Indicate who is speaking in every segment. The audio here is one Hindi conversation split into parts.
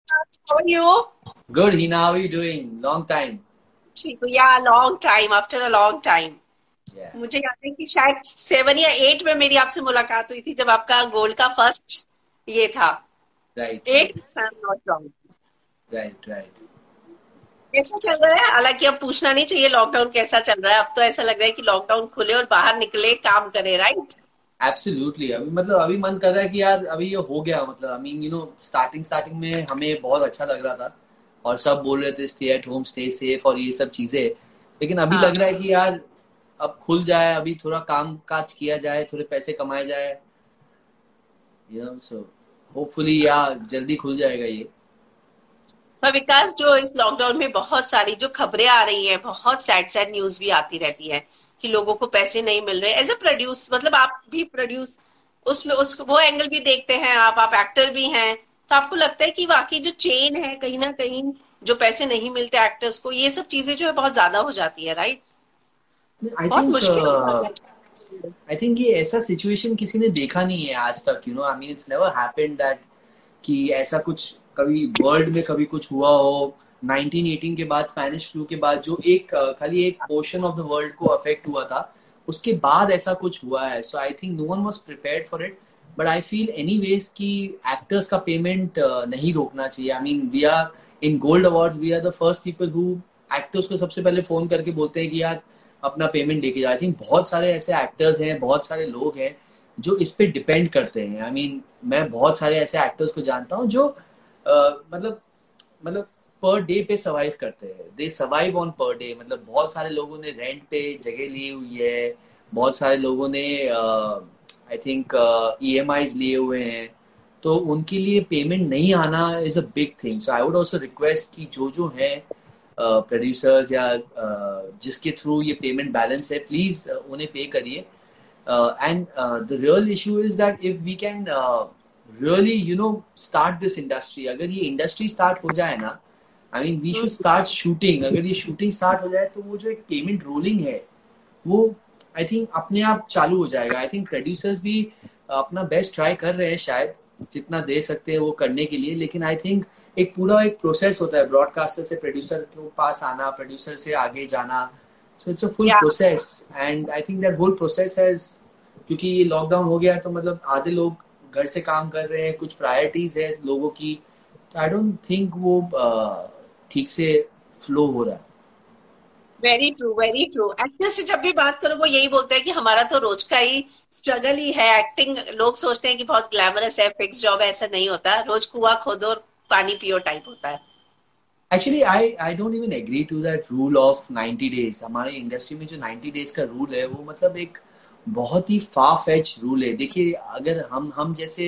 Speaker 1: How are you?
Speaker 2: Good, Hina. How are you doing? Long time.
Speaker 1: ठीक हूँ यार, long time, after a long time.
Speaker 2: Yeah.
Speaker 1: मुझे याद है कि शायद 7 या 8 में मेरी आपसे मुलाकात हुई थी, जब आपका गोल्ड का फर्स्ट ये था।
Speaker 2: Right, right,
Speaker 1: 8, I am not wrong.
Speaker 2: right, right.
Speaker 1: कैसा चल रहा है? हालांकि अब पूछना नहीं चाहिए लॉकडाउन कैसा चल रहा है, अब तो ऐसा लग रहा है कि लॉकडाउन खुले और बाहर निकले, काम करे, राइट?
Speaker 2: Absolutely. अभी मन कर रहा है कि यार अभी ये हो गया। स्टार्टिंग स्टार्टिंग में हमें बहुत अच्छा लग रहा था और सब बोल रहे थे stay at home, stay safe और ये सब चीजें। लेकिन अभी
Speaker 1: हाँ।
Speaker 2: लग रहा है कि यार अब खुल जाए, अभी थोड़ा काम काज किया जाए, थोड़े पैसे कमाए जाए। सो होपफुली या जल्दी खुल जाएगा ये।
Speaker 1: पर विकास, जो इस लॉकडाउन में बहुत सारी जो खबरें आ रही हैं, बहुत सैड सैड न्यूज भी आती रहती है कि लोगों को पैसे नहीं मिल रहे। एज अ प्रोड्यूस, मतलब आप भी प्रोड्यूस उसमें उस वो एंगल भी देखते हैं, आप एक्टर भी हैं, तो आपको लगता है कि वाकई जो चेन है कहीं ना कहीं, जो पैसे नहीं मिलते एक्टर्स को, ये सब चीजें जो है बहुत ज्यादा हो जाती है, राइट?
Speaker 2: आई
Speaker 1: बहुत
Speaker 2: थिंक
Speaker 1: मुश्किल हो जाता है।
Speaker 2: आई थिंक ये ऐसा सिचुएशन किसी ने देखा नहीं है आज तक। I mean it's never happened that कि ऐसा कुछ कभी वर्ल्ड में कभी कुछ हुआ हो। 1918 के बाद, स्पेनिश फ्लू के बाद, जो खाली एक पोर्शन ऑफ द वर्ल्ड को अफेक्ट हुआ था, उसके बाद ऐसा कुछ हुआ है। So I think no one was prepared for it. But I feel anyways कि एक्टर्स का पेमेंट नहीं रोकना चाहिए। I mean we are in gold awards, we are the first people who actors को सबसे पहले फोन करके बोलते हैं कि यार अपना पेमेंट लेके जाओ। आई थिंक बहुत सारे ऐसे एक्टर्स हैं, बहुत सारे लोग हैं जो इस पे डिपेंड करते हैं। मैं बहुत सारे ऐसे एक्टर्स को जानता हूँ जो मतलब मतलब पर डे पे सर्वाइव करते हैं। दे सर्वाइव ऑन पर डे। मतलब बहुत सारे लोगों ने रेंट पे जगह ली हुई है, बहुत सारे लोगों ने आई थिंक EMIs लिए हुए हैं। तो उनके लिए पेमेंट नहीं आना is a big thing. So I would also request कि जो है प्रोड्यूसर्स या जिसके थ्रू ये पेमेंट बैलेंस है, प्लीज उन्हें पे करिए। And the real issue is that if we can really start this industry, अगर ये इंडस्ट्री स्टार्ट हो जाए ना, I mean we should start shooting. अगर ये शूटिंग स्टार्ट हो जाए तो वो जो एक पेमेंट रोलिंग है वो आई थिंक अपने आप चालू हो जाएगा। आई थिंक प्रोड्यूसर्स भी अपना बेस्ट ट्राई कर रहे हैं, शायद जितना दे सकते हैं वो करने के लिए। लेकिन आई थिंक एक पूरा एक प्रोसेस होता है, ब्रॉडकास्टर से प्रोड्यूसर के पास आना, प्रोड्यूसर से आगे जाना। सो इट्स अ फुल
Speaker 1: या
Speaker 2: process and I think that whole process has, क्योंकि ये लॉकडाउन हो गया है तो मतलब आधे लोग घर से काम कर रहे हैं, कुछ प्रायोरिटीज है लोगों की। तो आई डोंट थिंक वो ठीक से फ्लो हो रहा है।
Speaker 1: Very true, very true. Actor से जब भी बात करो वो यही बोलते हैं कि हमारा तो रोज का ही स्ट्रगल ही है एक्टिंग। लोग सोचते हैं कि बहुत ग्लैमरस है, फिक्स जॉब है, ऐसा नहीं होता। रोज कुआं खोदो और पानी पियो टाइप होता है।
Speaker 2: Actually I don't even agree to that rule of 90 days. हमारे इंडस्ट्री में जो 90 डेज का रूल है वो मतलब एक बहुत ही फार फेच रूल है। देखिए, अगर हम जैसे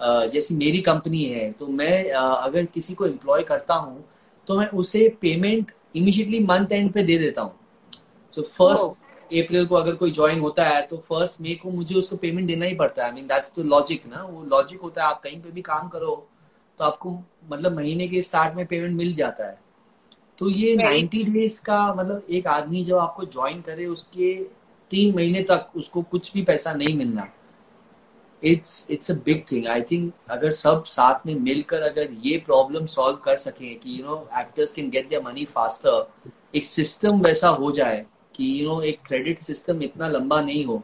Speaker 2: जैसी मेरी कंपनी है तो मैं अगर किसी को एम्प्लॉय करता हूँ तो मैं उसे पेमेंट इमिजिएटली मंथ एंड पे दे देता हूँ। सो
Speaker 1: ओह।
Speaker 2: 1 अप्रैल को अगर कोई ज्वाइन होता है तो 1 मई को मुझे उसको पेमेंट देना ही पड़ता है। I mean that's the logic ना, वो लॉजिक होता है। आप कहीं पे भी काम करो तो आपको मतलब महीने के स्टार्ट में पेमेंट मिल जाता है। तो ये
Speaker 1: वेरी।
Speaker 2: 90 डेज का मतलब एक आदमी जब आपको ज्वाइन करे उसके 3 महीने तक उसको कुछ भी पैसा नहीं मिलना, it's a big thing. I think अगर सब साथ में मिलकर अगर ये प्रॉब्लम सॉल्व कर सके कि actors can get their money faster, एक सिस्टम वैसा हो जाए कि एक क्रेडिट सिस्टम इतना लंबा नहीं हो,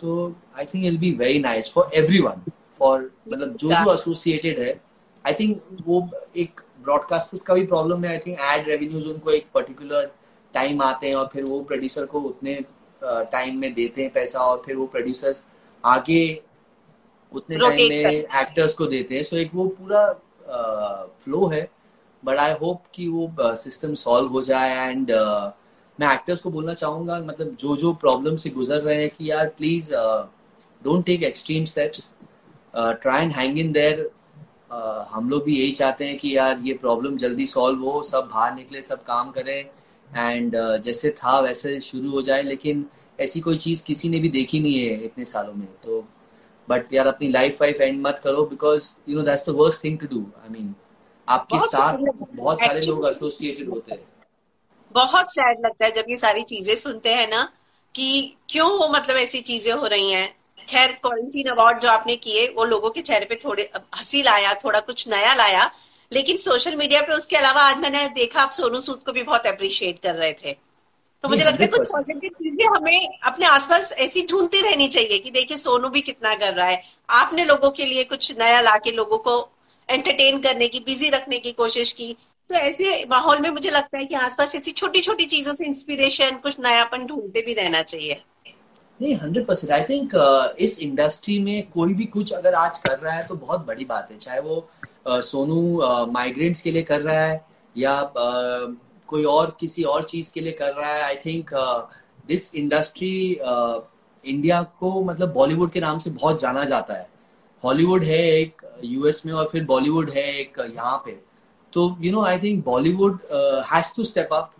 Speaker 2: तो I think it be very nice for everyone. For मतलब जो जो एसोसिएटेड है। आई थिंक वो एक ब्रॉडकास्टर्स का भी प्रॉब्लम है। आई थिंक एड रेवेन्यूज उनको एक पर्टिकुलर टाइम आते हैं और फिर वो प्रोड्यूसर को उतने टाइम में देते हैं पैसा, और फिर वो प्रोड्यूसर्स आगे उतने टाइम में
Speaker 1: रोटेट कर।
Speaker 2: एक्टर्स को देते हैं। सो एक वो पूरा फ्लो है। बट आई होप कि वो सिस्टम सॉल्व हो जाए। एंड मैं एक्टर्स को बोलना चाहूंगा, मतलब जो जो प्रॉब्लम से गुजर रहे हैं, कि यार please don't take extreme steps, try and hang in there. हम लोग भी यही चाहते हैं कि यार ये प्रॉब्लम जल्दी सॉल्व हो, सब बाहर निकले, सब काम करें एंड जैसे था वैसे शुरू हो जाए। लेकिन ऐसी कोई चीज किसी ने भी देखी नहीं है इतने सालों में। तो बट यार अपनी लाइफ वाइफ एंड मत करो, because that's the worst thing to do. I mean आपके
Speaker 1: बहुत
Speaker 2: साथ
Speaker 1: सैड लगता
Speaker 2: बहुत
Speaker 1: है
Speaker 2: सारे लोग
Speaker 1: एक्चुअली।
Speaker 2: एसोसिएटेड होते हैं।
Speaker 1: बहुत सैड लगता है जब ये सारी चीजें सुनते हैं ना, कि क्यों वो मतलब ऐसी चीजें हो रही हैं। खैर, क्वारंटीन अवार्ड जो आपने किए वो लोगों के चेहरे पे थोड़े हंसी लाया, थोड़ा कुछ नया लाया। लेकिन सोशल मीडिया पे उसके अलावा आज मैंने देखा आप सोनू सूद को भी बहुत अप्रिशिएट कर रहे थे। तो
Speaker 2: नहीं,
Speaker 1: मुझे लगता है
Speaker 2: हंड्रेड
Speaker 1: कुछ
Speaker 2: परसेंट
Speaker 1: पॉजिटिव चीजें हमें अपने आसपास ऐसी ढूंढती रहनी चाहिए कि देखिए सोनू भी कितना कर रहा है, आपने लोगों के लिए कुछ नया लाके लोगों को एंटरटेन करने की, बिजी रखने की कोशिश की। तो ऐसे माहौल में मुझे लगता है कि आसपास ऐसी छोटी छोटी चीजों से इंस्पिरेशन, कुछ नयापन ढूंढते भी रहना चाहिए।
Speaker 2: नहीं, 100%। आई थिंक इस इंडस्ट्री में कोई भी कुछ अगर आज कर रहा है तो बहुत बड़ी बात है, चाहे वो सोनू माइग्रेंट्स के लिए कर रहा है या कोई और किसी और चीज के लिए कर रहा है। I think this industry India को मतलब बॉलीवुड के नाम से बहुत जाना जाता है। हॉलीवुड है एक यूएस में और फिर बॉलीवुड है एक यहाँ पे। तो I think Bollywood has to step up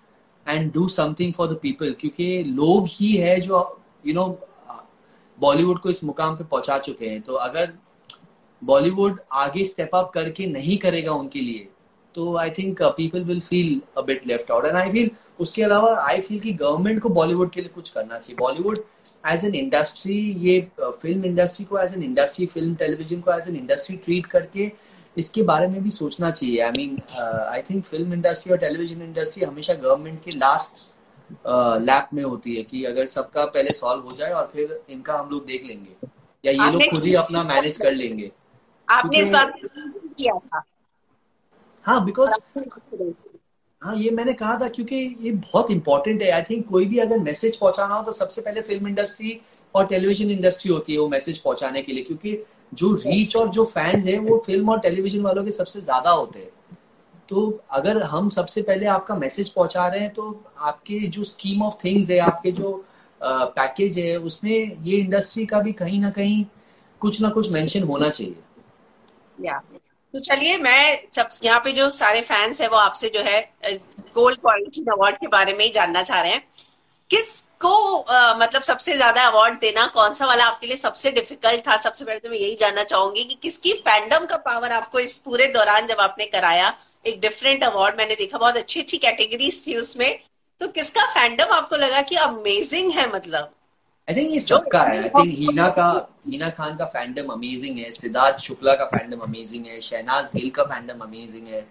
Speaker 2: and do something for the people, क्योंकि लोग ही है जो बॉलीवुड को इस मुकाम पे पहुंचा चुके हैं। तो अगर बॉलीवुड आगे स्टेप अप करके नहीं करेगा उनके लिए, तो I think people will feel a bit left out. And I feel उसके अलावा आई फील कि गवर्नमेंट को बॉलीवुड के लिए कुछ करना चाहिए। बॉलीवुड एज एन इंडस्ट्री, ये फिल्म इंडस्ट्री को as an industry, film television को एज एन इंडस्ट्री ट्रीट करके इसके बारे में भी सोचना चाहिए। I mean I think film industry और टेलीविजन इंडस्ट्री हमेशा गवर्नमेंट के लास्ट लैप में होती है कि अगर सबका पहले सॉल्व हो जाए और फिर इनका हम लोग देख लेंगे या ये लोग
Speaker 1: आपने
Speaker 2: खुद ही अपना मैनेज कर लेंगे।
Speaker 1: आपने
Speaker 2: क्योंकि
Speaker 1: इस बात को किया था।
Speaker 2: हाँ,
Speaker 1: और
Speaker 2: बिकॉज
Speaker 1: आपने
Speaker 2: हाँ, ये मैंने कहा था क्योंकि ये बहुत इंपॉर्टेंट है। आई थिंक कोई भी अगर मैसेज पहुंचाना हो तो सबसे पहले फिल्म इंडस्ट्री और टेलीविजन इंडस्ट्री होती है वो मैसेज पहुंचाने के लिए, क्योंकि जो रीच और जो फैंस है वो फिल्म और टेलीविजन वालों के सबसे ज्यादा होते हैं। तो अगर हम सबसे पहले आपका मैसेज पहुंचा रहे हैं तो आपके जो स्कीम ऑफ थिंग्स है, आपके जो पैकेज है, उसमें ये इंडस्ट्री का भी कहीं ना कहीं कुछ ना कुछ मेंशन होना चाहिए।
Speaker 1: या तो चलिए, मैं सब यहाँ पे जो सारे फैंस है वो आपसे जो है गोल्ड क्वालिटी अवार्ड के बारे में ही जानना चाह रहे हैं। किसको मतलब सबसे ज्यादा अवार्ड देना, कौन सा वाला आपके लिए सबसे डिफिकल्ट था? सबसे पहले तो मैं यही जानना चाहूंगी कि किसकी फैंडम का पावर आपको इस पूरे दौरान जब आपने कराया एक डिफरेंट अवार्ड, मैंने देखा बहुत अच्छी अच्छी कैटेगरीज थी उसमें, तो किसका फैंडम आपको लगा कि अमेजिंग है? मतलब
Speaker 2: आई थिंक ये
Speaker 1: जो
Speaker 2: सबका है। आई थिंक हीना खान का फैंडम अमेजिंग है, सिद्धार्थ शुक्ला का फैंडम अमेजिंग है, शहनाज गिल का फैंडम अमेजिंग है।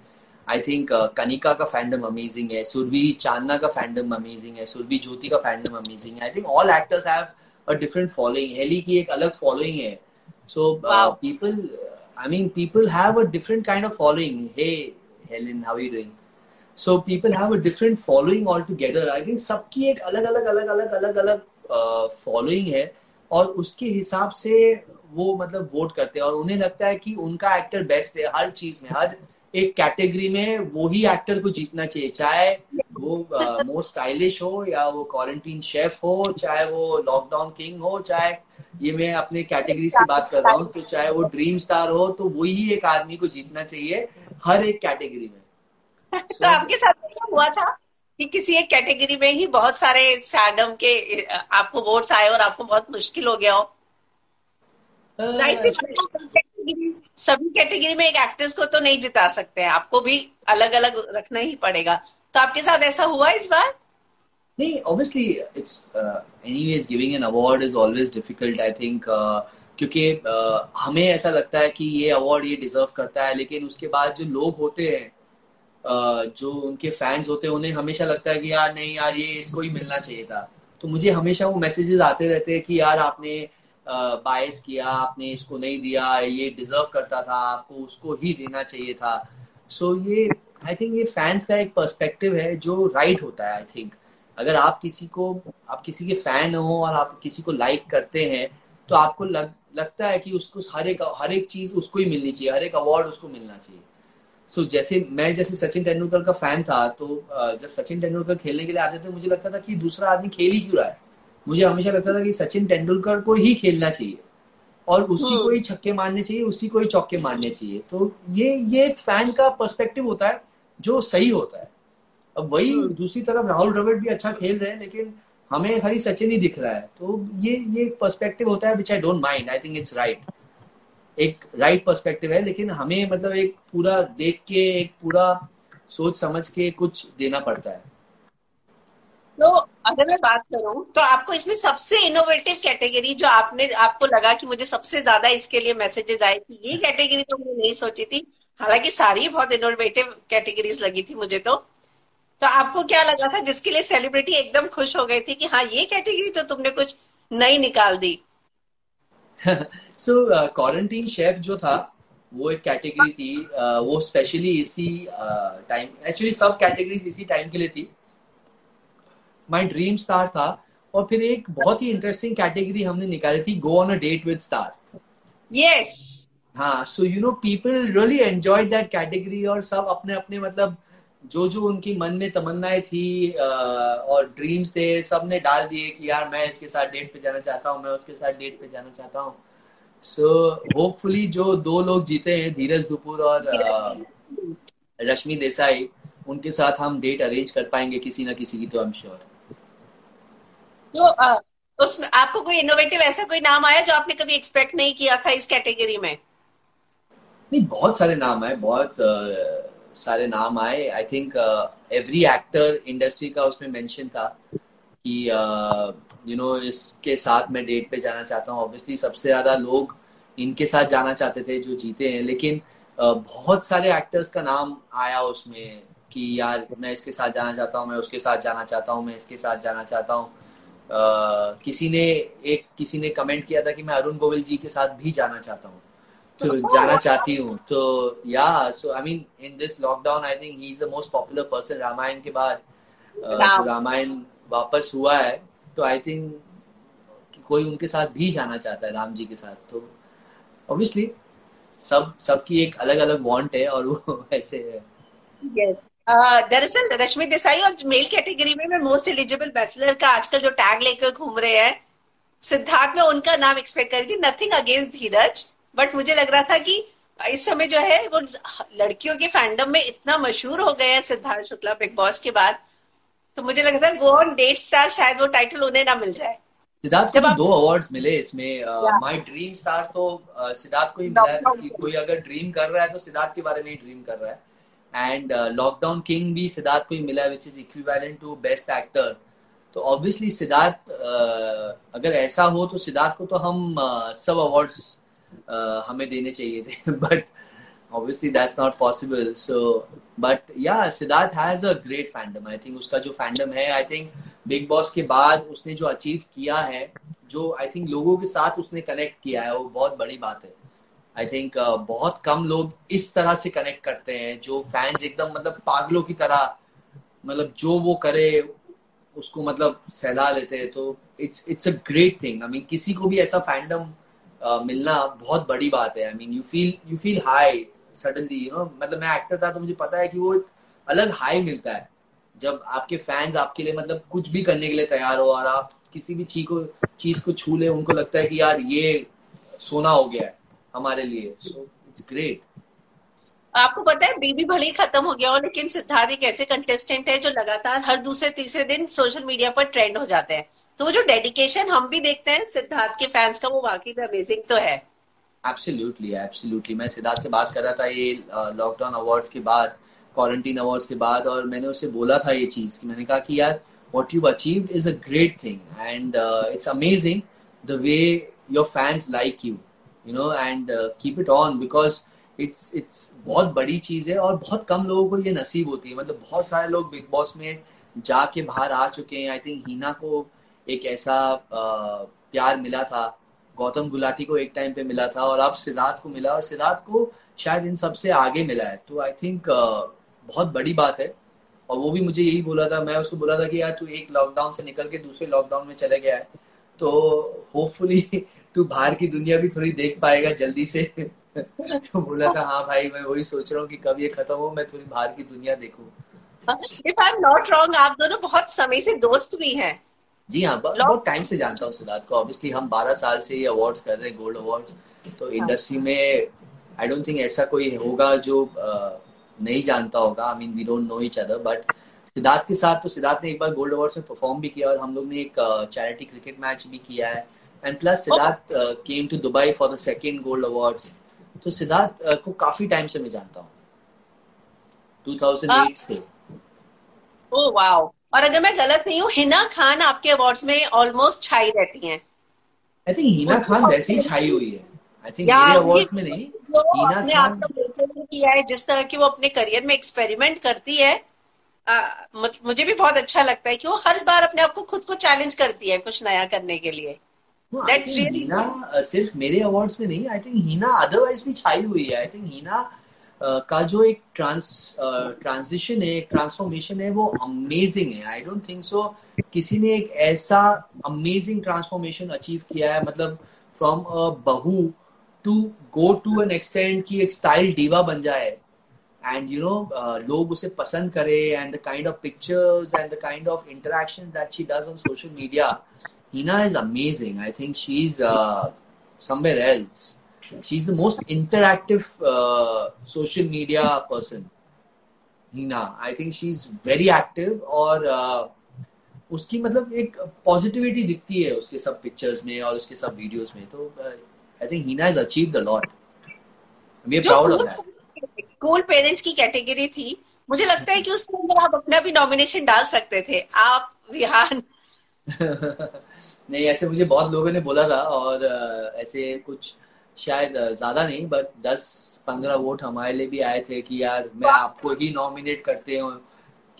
Speaker 2: आई थिंक कनिका का फैंडम अमेजिंग है, सुरभि चांदना का फैंडम अमेजिंग है, सुरभि ज्योति का फैंडम अमेजिंग है। I think all actors have a different following. Helly की एक अलग फॉलोइंग है। So people, I mean people have a different kind of following. Hey Helen, how are you doing? So people have a different following all together. I think सबकी एक अलग अलग अलग अलग अलग अलग फॉलोइंग है और उसके हिसाब से वो मतलब वोट करते हैं और उन्हें लगता है कि उनका एक्टर बेस्ट है हर चीज में, हर एक कैटेगरी में वो ही एक्टर को जीतना चाहिए, चाहे वो मोस्ट स्टाइलिश हो या वो क्वारंटीन शेफ हो, चाहे वो लॉकडाउन किंग हो, चाहे ये मैं अपने कैटेगरीज की बात कर रहा हूँ, तो चाहे वो ड्रीम स्टार हो, तो वही एक आदमी को जीतना चाहिए हर एक कैटेगरी में।
Speaker 1: तो
Speaker 2: सो
Speaker 1: आपके साथ ऐसा हुआ था कि किसी एक कैटेगरी में ही बहुत सारे स्टारडम के आपको वोट्स आए और आपको बहुत मुश्किल हो गया हो? जाहिर सी बात है, सभी कैटेगरी में एक एक्ट्रेस को तो नहीं जिता सकते हैं, आपको भी अलग अलग रखना ही पड़ेगा। तो आपके साथ ऐसा हुआ इस बार?
Speaker 2: नहीं, obviously it's anyways giving an award is always difficult, I think, क्योंकि हमें ऐसा लगता है कि ये अवार्ड ये डिजर्व करता है, लेकिन उसके बाद जो लोग होते हैं, जो उनके फैंस होते हैं, उन्हें हमेशा लगता है कि यार नहीं यार, ये इसको ही मिलना चाहिए था। तो मुझे हमेशा वो मैसेजेस आते रहते हैं कि यार आपने बायस किया, आपने इसको नहीं दिया, ये डिजर्व करता था, आपको उसको ही देना चाहिए था। सो ये आई थिंक ये फैंस का एक पर्सपेक्टिव है जो राइट होता है। आई थिंक अगर आप किसी के फैन हो और आप किसी को लाइक करते हैं, तो आपको लगता है कि उसको हर एक चीज उसको ही मिलनी चाहिए, हर एक अवार्ड उसको मिलना चाहिए। जैसे सचिन तेंदुलकर का फैन था, तो जब सचिन तेंदुलकर खेलने के लिए आते थे, मुझे लगता था कि दूसरा आदमी खेल ही क्यों रहा है। मुझे हमेशा लगता था कि सचिन तेंदुलकर को ही खेलना चाहिए और उसी को ही छक्के मारने चाहिए, उसी को ही चौके मारने चाहिए। तो ये एक फैन का पर्सपेक्टिव होता है जो सही होता है। अब वही दूसरी तरफ राहुल द्रविड़ भी अच्छा खेल रहे हैं, लेकिन हमें खाली सचिन ही दिख रहा है। तो ये एक पर्सपेक्टिव होता है which I don't mind. I think it's right, एक राइट पर्सपेक्टिव है, लेकिन हमें मतलब एक पूरा देख के, एक पूरा सोच समझ के कुछ देना पड़ता है।
Speaker 1: तो अगर मैं बात करूं तो आपको इसमें सबसे इनोवेटिव कैटेगरी जो आपको लगा कि मुझे सबसे ज्यादा इसके लिए मैसेजेस आए कि ये कैटेगरी तो मैंने नहीं सोची थी, हालांकि सारी बहुत इनोवेटिव कैटेगरीज लगी थी मुझे तो आपको क्या लगा था जिसके लिए सेलिब्रिटी एकदम खुश हो गए थे कि हाँ ये कैटेगरी तो तुमने कुछ नई निकाल दी?
Speaker 2: सो क्वारंटीन शेफ जो था वो एक कैटेगरी थी। वो स्पेशली इसी टाइम, एक्चुअली सब कैटेगरीज इसी टाइम के लिए थी। माय ड्रीम स्टार था, और फिर एक बहुत ही इंटरेस्टिंग कैटेगरी हमने निकाली थी, go on a date with star.
Speaker 1: Yes.
Speaker 2: हाँ, so you know people really enjoyed that category, और सब अपने अपने मतलब जो जो उनकी मन में तमन्नाएं थी और ड्रीम्स थे, सब ने डाल दिए कि यार मैं इसके साथ डेट पे जाना चाहता हूँ, मैं उसके साथ डेट पे जाना चाहता हूँ। सो होपफुली जो दो लोग जीते हैं, धीरज दुपुर और रश्मि देसाई, उनके साथ हम डेट अरेंज कर पाएंगे किसी ना किसी की, तो आई एम श्योर।
Speaker 1: तो उसमें आपको कोई इनोवेटिव ऐसा कोई नाम आया जो आपने कभी एक्सपेक्ट नहीं किया था इस कैटेगरी में?
Speaker 2: नहीं, बहुत सारे नाम आए, बहुत सारे नाम आए। I think every actor industry का उसमें मेंशन था कि यू नो इसके साथ मैं डेट पे जाना चाहता हूँ। ऑब्वियसली सबसे ज्यादा लोग इनके साथ जाना चाहते थे जो जीते हैं, लेकिन बहुत सारे एक्टर्स का नाम आया उसमें कि यार मैं इसके साथ जाना चाहता हूँ, मैं उसके साथ जाना चाहता हूँ, मैं इसके साथ जाना चाहता हूँ। किसी ने कमेंट किया था कि मैं अरुण गोविल जी के साथ भी जाना चाहता हूँ, तो जाना चाहती हूँ। तो या so I mean in this lockdown I think he is the most popular person Ramayan के बाद। जो
Speaker 1: राम।
Speaker 2: रामायण वापस हुआ है, तो आई थिंक कोई उनके साथ भी जाना चाहता है, राम जी के साथ। तो ऑब्वियसली सबकी एक अलग अलग वांट है, और वो ऐसे है।
Speaker 1: यस। दरअसल रश्मि देसाई और मेल कैटेगरी में मैं मोस्ट एलिजिबल बैचलर का आजकल जो टैग लेकर घूम रहे हैं, सिद्धार्थ में उनका नाम एक्सपेक्ट करी थी। नथिंग अगेंस्ट धीरज, बट मुझे लग रहा था कि इस समय जो है वो लड़कियों के फैंडम में इतना मशहूर हो गए हैं सिद्धार्थ शुक्ला बिग बॉस के बाद, तो मुझे लगता है गो ऑन डेट स्टार शायद वो टाइटल उन्हें ना मिल जाए।
Speaker 2: सिद्धार्थ को
Speaker 1: जब
Speaker 2: तो
Speaker 1: आप
Speaker 2: 2 अवार्ड्स मिले इसमें। माय ड्रीम स्टार तो सिद्धार्थ को ही मिला है
Speaker 1: लॉकडाउन
Speaker 2: कि कोई अगर ड्रीम कर रहा है तो सिद्धार्थ के बारे में ही ड्रीम कर रहा है। एंड लॉकडाउन किंग भी सिद्धार्थ को ही मिला है, which is equivalent to best actor. तो ऑब्वियसली सिद्धार्थ, अगर ऐसा हो तो सिद्धार्थ को तो हम सब अवार्ड्स हमें देने चाहिए थे, but obviously that's not possible. So but yeah, Siddharth has a great fandom. I think उसका जो fandom है, I think बिग बॉस के बाद उसने जो अचीव किया है, जो आई थिंक लोगों के साथ उसने कनेक्ट किया है, वो बहुत बड़ी बात है। आई थिंक बहुत कम लोग इस तरह से कनेक्ट करते हैं, जो फैंस एकदम मतलब पागलों की तरह, मतलब जो वो करे उसको मतलब सहला लेते हैं। तो it's a great thing. I mean किसी को भी ऐसा फैंडम मिलना बहुत बड़ी बात है। I mean you feel high suddenly, you know. मतलब मैं एक्टर था तो मुझे पता है कि वो एक अलग हाई मिलता है जब आपके फैंस आपके लिए मतलब कुछ भी करने के लिए तैयार हो, और आप किसी भी चीज को छू ले, उनको लगता है कि यार ये सोना हो गया है हमारे लिए। So it's great.
Speaker 1: आपको पता है बीबी भले ही खत्म हो गया हो, लेकिन सिद्धार्थ एक ऐसे कंटेस्टेंट है जो लगातार हर दूसरे तीसरे दिन सोशल मीडिया पर ट्रेंड हो जाते हैं। तो वो जो डेडिकेशन हम भी देखते हैं सिद्धार्थ के फैंस का, वो वाकई में अमेजिंग तो है।
Speaker 2: Absolutely absolutely. मैं सिद्धार्थ से बात कर रहा था ये लॉकडाउन अवार्ड्स के बाद, क्वारंटीन अवार्ड्स के बाद, और मैंने उसे बोला था ये चीज कि मैंने कहा कि यार what you achieved is a great thing, and it's amazing the way your fans like you, you know, and keep it on, because it's बहुत बड़ी चीज है, और बहुत कम लोगों को ये नसीब होती है। मतलब बहुत सारे लोग बिग बॉस में जाके बाहर आ चुके हैं। आई थिंक हीना को एक ऐसा प्यार मिला था, गौतम गुलाटी को एक टाइम पे मिला था, और अब सिद्धार्थ को मिला, और सिद्धार्थ को शायद इन सबसे आगे मिला है। तो आई थिंक बहुत बड़ी बात है। और वो भी मुझे यही बोला था, मैं उसको बोला था कि यार तू एक लॉकडाउन से निकल के दूसरे लॉकडाउन में चले गया है, तो होपफुली तू बाहर की दुनिया भी थोड़ी देख पाएगा जल्दी से। तो बोला था हाँ भाई, मैं वही सोच रहा हूँ कि कब ये खत्म हो, मैं थोड़ी बाहर की दुनिया देखूं।
Speaker 1: If I am not wrong, आप दोनों बहुत समय से दोस्त भी हैं।
Speaker 2: जी हाँ, बहुत टाइम से जानता हूँ सिद्धार्थ को। ऑब्वियसली हम 12 साल से ये अवार्ड्स कर रहे हैं, गोल्ड अवार्ड्स। तो इंडस्ट्री में आई डोंट थिंक ऐसा कोई होगा जो नहीं जानता होगा। I mean we don't know each other, but Siddharth के साथ तो सिद्धार्थ ने एक बार गोल्ड अवार्ड्स में परफॉर्म भी किया, और हम लोग ने एक चैरिटी क्रिकेट मैच भी किया है। And plus Siddharth came to Dubai for the second gold awards. तो सिद्धार्थ को काफी टाइम से मैं जानता हूँ, 2008 से।
Speaker 1: Oh wow. और अगर मैं गलत नहीं हूँ, हिना खान आपके अवार्ड्स में ऑलमोस्ट छाई रहती हैं।
Speaker 2: आई थिंक हीना खान वैसे ही छाई हुई है। आई थिंक
Speaker 1: या
Speaker 2: मेरे
Speaker 1: उनकी
Speaker 2: अवार्ड्स में नहीं,
Speaker 1: जो
Speaker 2: हीना
Speaker 1: अपने आप
Speaker 2: खान।
Speaker 1: को किया है, जिस तरह की वो अपने करियर में एक्सपेरिमेंट करती है, मुझे भी बहुत अच्छा लगता है कि वो हर बार अपने आप को खुद को चैलेंज करती है कुछ नया करने के लिए.
Speaker 2: No I
Speaker 1: that's
Speaker 2: think
Speaker 1: really.
Speaker 2: Heena सिर्फ मेरे अवार्ड्स में नहीं, आई थिंक हीना अदरवाइज भी छाई हुई है. आई थिंक हीना का जो एक ट्रांजिशन है, एक ट्रांसफॉर्मेशन है, वो अमेजिंग है. आई डोंट थिंक सो किसी ने एक ऐसा अमेजिंग ट्रांसफॉर्मेशन अचीव किया है. मतलब from a bahu to go to an extend की एक स्टाइल डीवा बन जाए, and you know लोग उसे पसंद करे, and the kind of pictures and the kind of interaction that she does on social media, Hina is amazing. I think she's somewhere else. She's the most interactive social media person. Hina, I think she's very active, और उसकी मतलब एक पॉजिटिविटी दिखती है उसके सब पिक्चर्स में और उसके सब वीडियोस में. तो I think Heena has achieved a lot. We are
Speaker 1: जो
Speaker 2: proud of that.
Speaker 1: Cool parents की कैटेगरी थी, मुझे लगता है कि उसके अंदर आप अपना भी नॉमिनेशन डाल सकते थे, आप, विहान.
Speaker 2: नहीं, ऐसे मुझे बहुत लोगों ने बोला था, और ऐसे कुछ शायद ज्यादा नहीं, बट 10-15 वोट हमारे लिए भी आए थे कि यार मैं आपको ही नॉमिनेट करते हूँ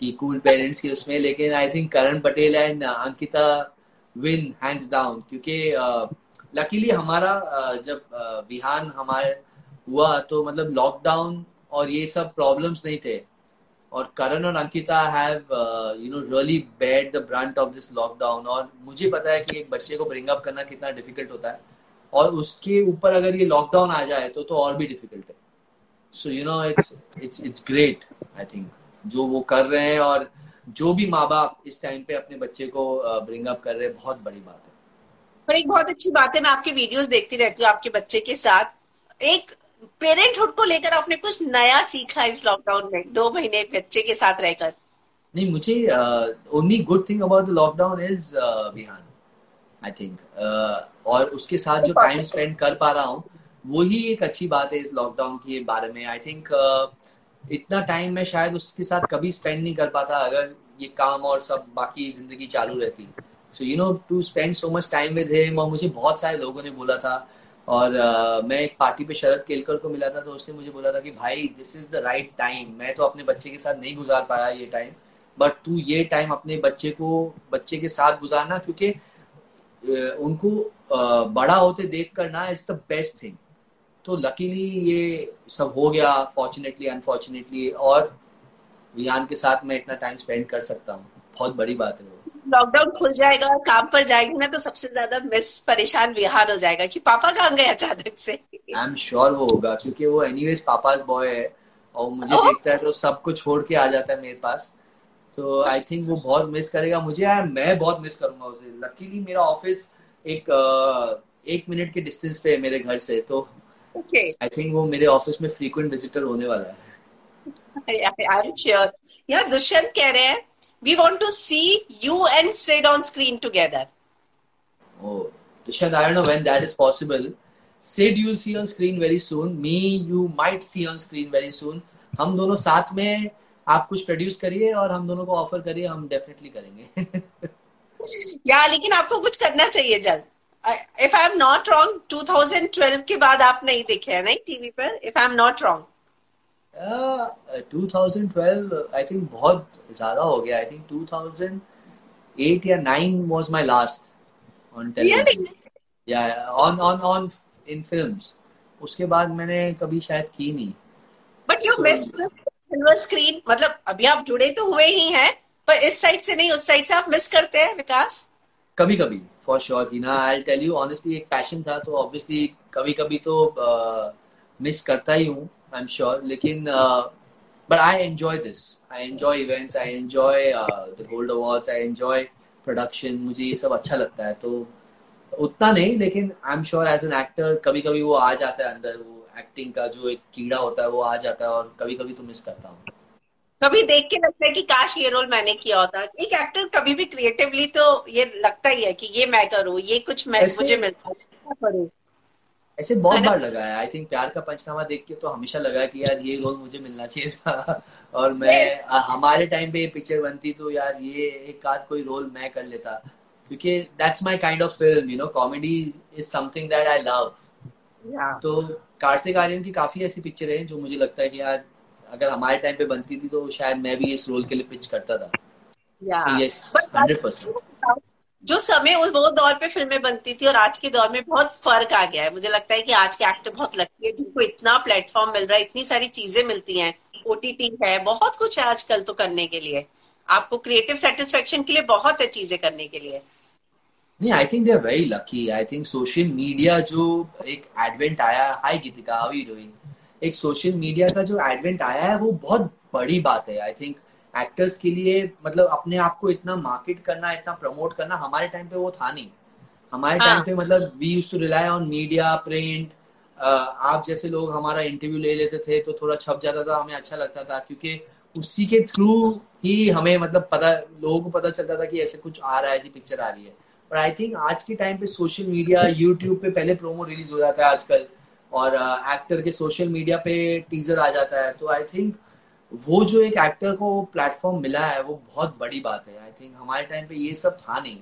Speaker 2: कि कूल पेरेंट्स के उसमें. लेकिन I think Karan Patel and Ankita win hands down, क्योंकि लकीली हमारा जब विहान हमारे हुआ तो मतलब लॉकडाउन और ये सब प्रॉब्लम्स नहीं थे, और करण और Ankita have you know really bear the brunt of this lockdown. और मुझे पता है कि एक बच्चे को ब्रिंग अप करना कितना डिफिकल्ट होता है, और उसके ऊपर अगर ये लॉकडाउन आ जाए तो और भी डिफिकल्ट है. सो you no it's great. I think जो वो कर रहे हैं, और जो भी माँ बाप इस टाइम पे अपने बच्चे को ब्रिंग अप कर रहे हैं, बहुत बड़ी बात है.
Speaker 1: पर एक बहुत अच्छी बात है, मैं आपके वीडियोस देखती रहती हूँ आपके बच्चे के साथ, एक पेरेंटहुड को लेकर आपने कुछ नया सीखा इस लॉकडाउन में, 2 महीने बच्चे के साथ रहकर.
Speaker 2: नहीं, मुझे only good thing about the lockdown is Vihaan, I think. और उसके साथ जो टाइम स्पेंड कर पा रहा हूँ, वही एक अच्छी बात है इस लॉकडाउन के बारे में. आई थिंक इतना टाइम मैं शायद उसके साथ कभी स्पेंड नहीं कर पाता अगर ये काम और सब बाकी जिंदगी चालू रहती. So you know to spend so much time with him. और मुझे बहुत सारे लोगों ने बोला था, और मैं एक पार्टी पे शरद केलकर को मिला था, तो उसने मुझे बोला था कि भाई this is the right time. मैं तो अपने बच्चे के साथ नहीं गुजार पाया ये टाइम, बट तू ये टाइम अपने बच्चे के साथ गुजारना, क्योंकि उनको बड़ा होते देख कर ना, इट्स द बेस्ट थिंग. तो लकीली ये सब हो गया, फॉर्चुनेटली अनफॉर्चुनेटली, और विहान के साथ मैं इतना टाइम स्पेंड कर सकता हूँ, बहुत बड़ी बात है वो.
Speaker 1: लॉकडाउन खुल जाएगा और काम पर जाएगी ना, तो सबसे ज्यादा परेशान विहान हो जाएगा कि पापा कहाँ गए अचानक से.
Speaker 2: आई एम श्योर वो होगा, क्योंकि वो एनीवेज पापाज बॉय है, और मुझे देखता है तो सब कुछ छोड़ के आ जाता है मेरे पास. तो आई थिंक वो बहुत मिस करेगा मुझे. मैं बहुत मिस करूंगा उसे. लकीली मेरा ऑफिस एक मिनट के डिस्टेंस पे है मेरे घर से, तो आई थिंक वो मेरे ऑफिस में फ्रीक्वेंट विजिटर होने वाला है.
Speaker 1: आई एम श्योर. यार दुष्यंत कह रहे हैं, we want to see you and Sid on screen together.
Speaker 2: Oh, Dushant, I don't know when that is possible. Sid you'll see on screen very soon. Me you might see on screen very soon. हम दोनों साथ में आप कुछ प्रोड्यूस करिए और हम दोनों को ऑफर करिए, हम डेफिनेटली करेंगे.
Speaker 1: यार लेकिन आपको कुछ करना चाहिए जल्द. If I am not wrong, 2012 के बाद आप नहीं दिखे हैं नहीं टीवी पर, if I am not wrong.
Speaker 2: 2012 I think बहुत ज्यादा हो गया. आई थिंक 2008 या 9 was my last on television. on in films. उसके बाद मैंने कभी शायद की नहीं.
Speaker 1: But you missed the silver screen. मतलब अभी आप जुड़े तो हुए ही हैं, पर इस साइड से नहीं उस साइड से आप मिस करते हैं विकास.
Speaker 2: कभी कभी for sure Hina, I tell you honestly, एक पैशन था तो ऑब्वियसली कभी कभी तो मिस करता ही हूँ, आई एम श्योर. लेकिन but I enjoy this. I enjoy events, I enjoy the gold awards, I enjoy production. मुझे ये सब अच्छा लगता है. तो उतना नहीं, लेकिन I am sure as an actor कभी कभी वो आ जाता है अंदर, वो एक्टिंग का जो एक कीड़ा होता है वो आ जाता है, और कभी कभी तो मिस करता हूँ.
Speaker 1: कभी देख के लगता है कि काश ये रोल मैंने किया होता. एक एक्टर कभी भी क्रिएटिवली तो ये लगता ही है कि ये मैं करूँ, ये कुछ मुझे मिलता है.
Speaker 2: ऐसे बहुत बार लगा है. आई थिंक प्यार का पंचनामा देख के तो हमेशा लगा कि यार ये रोल मुझे मिलना चाहिए था. और मैं हमारे टाइम पे ये पिक्चर बनती तो यार ये एक आध कोई रोल मैं कर लेता, क्योंकि that's my kind of film. You know comedy is something that I love.
Speaker 1: या
Speaker 2: तो कार्तिक आर्यन की काफी ऐसी पिक्चर है जो मुझे लगता है कि यार अगर हमारे टाइम पे बनती थी तो शायद मैं भी इस रोल के लिए पिच करता था।
Speaker 1: या
Speaker 2: तो यस,
Speaker 1: बट
Speaker 2: 100%।
Speaker 1: जो समय उस वो दौर पे फिल्में बनती थी और आज के दौर में बहुत फर्क आ गया है। मुझे लगता है कि आज के एक्टर बहुत लकी है जिनको इतना प्लेटफॉर्म मिल रहा है, इतनी सारी चीजें मिलती हैं, ओटीटी है, बहुत कुछ है आजकल तो करने के लिए। आपको क्रिएटिव सेटिस्फेक्शन के लिए बहुत है चीजें करने के लिए।
Speaker 2: नहीं, I think they are very lucky. I think social media जो एक एडवेंट आया, hi Geetika, how you doing, एक सोशल मीडिया का जो एडवेंट आया है वो बहुत बड़ी बात है। आई थिंक एक्टर्स के लिए, मतलब अपने आप को इतना मार्केट करना, इतना प्रमोट करना, हमारे टाइम पे वो था नहीं। हमारे टाइम
Speaker 1: हाँ
Speaker 2: पे मतलब we use to rely on media, print. आप जैसे लोग हमारा इंटरव्यू ले लेते थे तो थोड़ा छप जाता था, हमें अच्छा लगता था, क्योंकि उसी के थ्रू ही हमें मतलब पता, लोगों को पता चलता था कि ऐसे कुछ आ रहा है, ऐसी पिक्चर आ रही है। और आई थिंक आज के टाइम पे सोशल मीडिया, यूट्यूब पे पहले प्रोमो रिलीज हो जाता है आजकल, और एक्टर के सोशल मीडिया पे टीजर आ जाता है। तो आई थिंक वो जो एक एक्टर को प्लेटफॉर्म मिला है वो बहुत बड़ी बात है। आई थिंक हमारे टाइम पे ये सब था नहीं।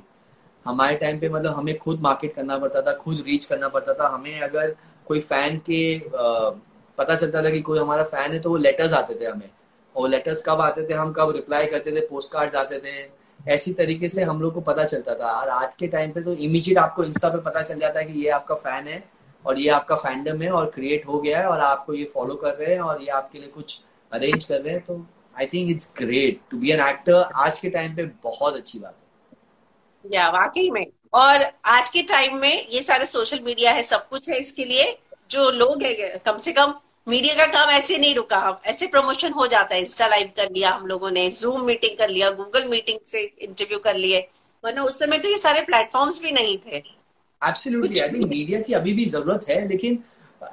Speaker 2: हमारे टाइम पे मतलब हमें खुद मार्केट करना पड़ता था, खुद रीच करना पड़ता था। हमें अगर कोई फैन के पता चलता था कि कोई हमारा फैन है तो वो लेटर्स आते थे हमें, और लेटर्स कब आते थे, हम कब रिप्लाई करते थे, पोस्ट कार्ड्स आते थे। ऐसी तरीके से हम लोग को पता चलता था। और आज के टाइम पे तो इमीडिएट आपको इंस्टा पे पता चल जाता है कि ये आपका फैन है और ये आपका फैंडम है और क्रिएट हो गया है और आपको ये फॉलो कर रहे हैं और ये आपके लिए कुछ अरेंज कर रहे हैं। तो I think it's great to be an actor. आज के टाइम पे बहुत अच्छी बात है।
Speaker 1: या वाकई में। और आज के टाइम में ये सारे सोशल मीडिया है, सब कुछ है, इसके लिए जो लोग है, कम से कम मीडिया का काम ऐसे नहीं रुका। हम ऐसे प्रमोशन हो जाता है, इंस्टा लाइव कर लिया हम लोगों ने, जूम मीटिंग कर लिया, गूगल मीटिंग से इंटरव्यू कर लिए, वरना उस समय तो ये सारे प्लेटफॉर्म्स भी नहीं थे
Speaker 2: एब्सोल्युटली,
Speaker 1: कुछ
Speaker 2: आई थिंक
Speaker 1: भी।
Speaker 2: मीडिया की अभी भी जरूरत है, लेकिन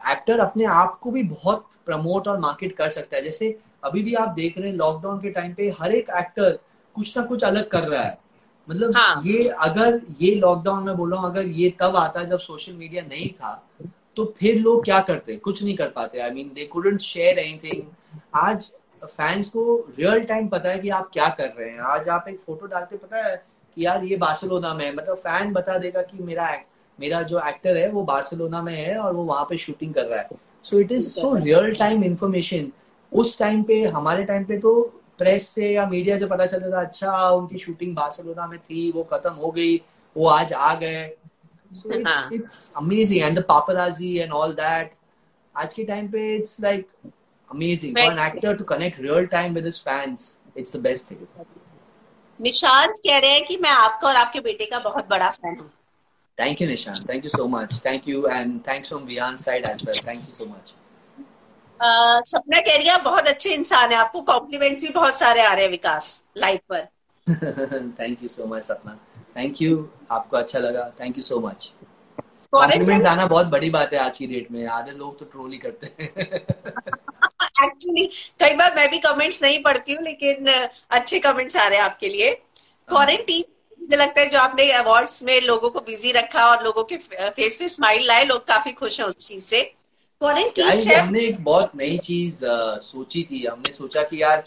Speaker 2: एक्टर अपने आप को भी बहुत प्रमोट और मार्केट कर सकता है। जैसे अभी भी आप देख रहे हैं लॉकडाउन के टाइम पे हर एक एक्टर कुछ ना कुछ अलग कर रहा है। मतलब
Speaker 1: हाँ
Speaker 2: ये, अगर ये लॉकडाउन में बोल रहा हूँ, अगर ये तब आता जब सोशल मीडिया नहीं था तो फिर लोग क्या करते, कुछ नहीं कर पाते। I mean they couldn't share anything. आज फैंस को रियल टाइम पता है कि आप क्या कर रहे हैं। आज आप एक फोटो डालते, पता है कि यार ये बार्सिलोना में है, मतलब फैन बता देगा कि मेरा जो एक्टर है वो बार्सिलोना में है और वो वहां पे शूटिंग कर रहा है। So it is so real time information. उस टाइम पे, हमारे टाइम पे तो प्रेस से या मीडिया से पता चलता था, अच्छा उनकी शूटिंग बार्सिलोना में थी, वो खत्म हो गई, वो आज आ गए। सो इट्स
Speaker 1: हाँ।
Speaker 2: It's amazing and the paparazzi and all that. आज के टाइम पे इट्स लाइक अमेजिंग
Speaker 1: मैं
Speaker 2: for an actor to connect real time with his fans. It's the best thing.
Speaker 1: Nishant कह रहे हैं कि मैं आपका और आपके बेटे का बहुत बड़ा फैन हूँ।
Speaker 2: Thank you, Nishan. Thank you so much. Thank you, and thanks from Vihan's side as well. Thank you so much.
Speaker 1: सपना कह रही है आप बहुत अच्छे इंसान है, आपको कॉम्प्लीमेंट्स भी बहुत सारे आ रहे हैं विकास लाइव पर।
Speaker 2: Thank you so much Sapna. Thank you, आपको अच्छा लगा, thank you so much. Compliment
Speaker 1: quarantine
Speaker 2: आना बहुत बड़ी बात है आज की डेट में, आधे लोग तो ट्रोल ही करते हैं।
Speaker 1: एक्चुअली कई बार मैं भी कमेंट्स नहीं पढ़ती हूँ, लेकिन अच्छे कमेंट्स आ रहे हैं आपके लिए।
Speaker 2: हाँ।
Speaker 1: क्वारंटीन, मुझे लगता है जो आपने अवार्ड्स में लोगों को बिजी रखा और लोगों के फेस पे स्माइल लाए, लोग काफी खुश हैं उस चीज से। क्वारंटीन
Speaker 2: यार
Speaker 1: है।
Speaker 2: हमने एक बहुत नई चीज सोची थी। हमने सोचा कि यार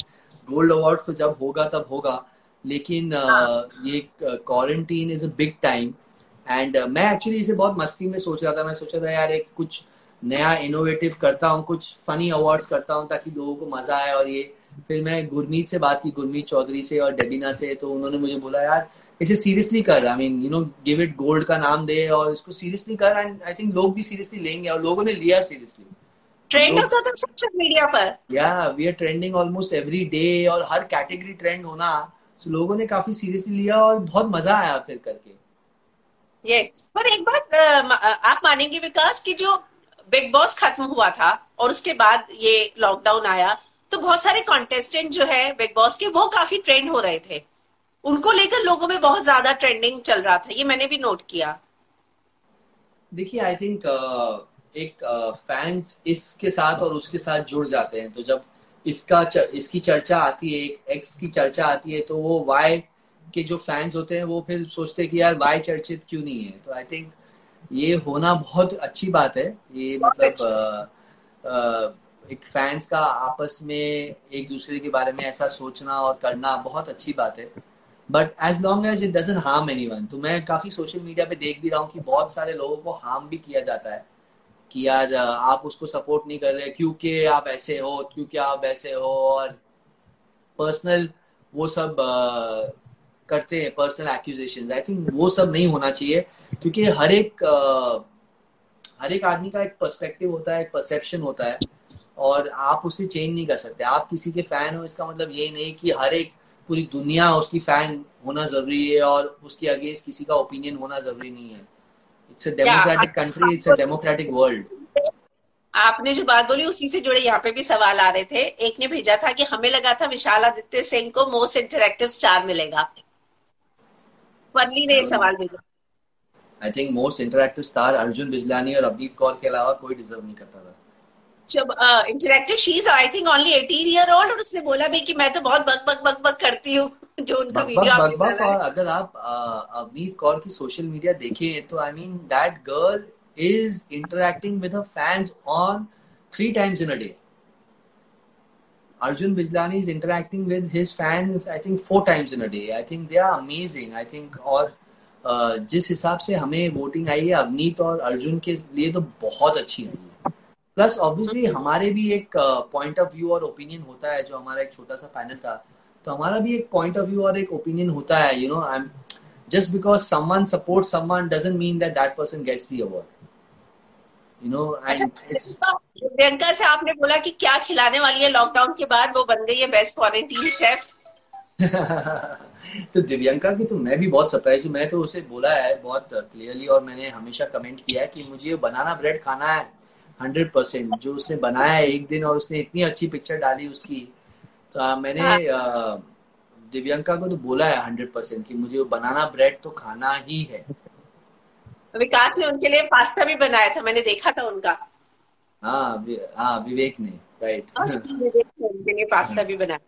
Speaker 2: गोल्ड अवार्ड तो जब होगा तब होगा, लेकिन ये quarantine is a big time. And मैं एक्चुअली इसे बहुत मस्ती में सोच रहा था। मैं सोचा था यार एक कुछ नया इनोवेटिव करता हूँ, कुछ फनी अवार्ड्स करता हूँ ताकि लोगों को मजा आए। और ये फिर मैं गुरमीत से बात की, गुरमीत चौधरी से और डेबिना से, तो उन्होंने मुझे बोला यार इसे सीरियसली कर, I mean you know give it gold का नाम दे और इसको सीरियसली कर। एंड आई थिंक लोग भी सीरियसली लेंगे और लोगों ने लिया सीरियसली। हम
Speaker 1: ट्रेंड
Speaker 2: लोग,
Speaker 1: होता था सोशल मीडिया पर।
Speaker 2: या we are trending almost every day और हर कैटेगरी ट्रेंड होना। so, लोगों ने काफी सीरियसली लिया और बहुत मजा आया फिर करके।
Speaker 1: यस, पर एक बात आप मानेंगे विकास कि जो बिग बॉस खत्म हुआ था और उसके बाद ये लॉकडाउन आया, तो बहुत सारे कॉन्टेस्टेंट जो है बिग बॉस के वो काफी ट्रेंड हो रहे थे, उनको लेकर लोगों में बहुत ज्यादा ट्रेंडिंग चल रहा था, ये मैंने भी नोट किया।
Speaker 2: देखिए आई थिंक एक फैंस इसके साथ और उसके साथ जुड़ जाते हैं। तो जब इसकी चर्चा आती है, एक एक्स की चर्चा आती है, तो वो वाई के जो फैंस होते हैं वो फिर सोचते हैं कि यार वाई चर्चित क्यों नहीं है। तो आई थिंक ये होना बहुत अच्छी बात है। ये
Speaker 1: बहुत
Speaker 2: मतलब
Speaker 1: अच्छी।
Speaker 2: एक फैंस का आपस में एक दूसरे के बारे में ऐसा सोचना और करना बहुत अच्छी बात है। But as long as it doesn't harm anyone. तो मैं काफी सोशल मीडिया पे देख भी रहा हूँ कि बहुत सारे लोगों को हार्म भी किया जाता है। कि यार आप उसको सपोर्ट नहीं कर रहे क्योंकि आप ऐसे हो, क्योंकि आप ऐसे हो, और पर्सनल वो सब करते हैं, पर्सनल एक्यूजेशन। आई थिंक वो सब नहीं होना चाहिए, क्योंकि हर एक आदमी का एक पर्सपेक्टिव होता है, एक परसेप्शन होता है, और आप उसे चेंज नहीं कर सकते। आप किसी के फैन हो इसका मतलब ये नहीं कि हर एक पूरी दुनिया उसकी फैन होना जरूरी है और उसके अगेंस्ट किसी का ओपिनियन होना जरूरी नहीं है। इट्स अ
Speaker 1: या
Speaker 2: democratic country, it's a democratic world.
Speaker 1: आपने जो बात बोली उसी से जुड़े यहाँ पे भी सवाल आ रहे थे। एक ने भेजा था कि हमें लगा था विशाल आदित्य सिंह को मोस्ट इंटरैक्टिव स्टार मिलेगा। फरली ने ये सवाल भेजा।
Speaker 2: I think most interactive star Arjun Bijlani और अवनीत कौर के अलावा कोई डिजर्व नहीं करता था।
Speaker 1: जब interactive she is I think only 18 year old, और उसने बोला भी कि मैं तो बहुत बक बक बक बक करती हूँ। जो उनका
Speaker 2: बकबक
Speaker 1: वीडियो आपने
Speaker 2: बकबक।
Speaker 1: डाला है।
Speaker 2: और अगर आप अवनीत कौर की सोशल मीडिया देखें तो I mean that girl is interacting with her fans on 3 times in a day. Arjun Bijlani is interacting with his fans, I think 4 times in a day. I think they are amazing. I think और जिस हिसाब से हमें वोटिंग आई है अवनीत और अर्जुन के लिए तो बहुत अच्छी आई है। प्लस ऑब्वियसली हमारे भी एक पॉइंट ऑफ व्यू और ओपिनियन होता है, जो हमारा एक छोटा सा पैनल था, तो हमारा भी एक पॉइंट ऑफ व्यू और एक ओपिनियन होता है। You know, I am just because someone support someone doesn't mean that that person gets the award, you know.
Speaker 1: अच्छा,
Speaker 2: एंड इट्स
Speaker 1: प्रियंका से आपने बोला कि क्या खिलाने वाली है लॉकडाउन के बाद, वो बन गई है बेस्ट क्वारंटीन शेफ।
Speaker 2: तो दिव्यंका की तो मैं भी बहुत सरप्राइज हूँ। मैं तो उसे बोला है बहुत क्लियरली, और मैंने हमेशा कमेंट किया है कि मुझे बनाना ब्रेड खाना है 100%। जो उसने बनाया है एक दिन, और उसने इतनी अच्छी पिक्चर डाली उसकी, तो मैंने
Speaker 1: हाँ,
Speaker 2: दिव्यंका को तो बोला है 100% कि मुझे वो बनाना ब्रेड तो खाना ही है।
Speaker 1: विकास ने उनके लिए पास्ता भी बनाया था, मैंने देखा था उनका।
Speaker 2: हाँ हाँ, विवेक ने, राइट।
Speaker 1: और उनके लिए पास्ता भी बनाया।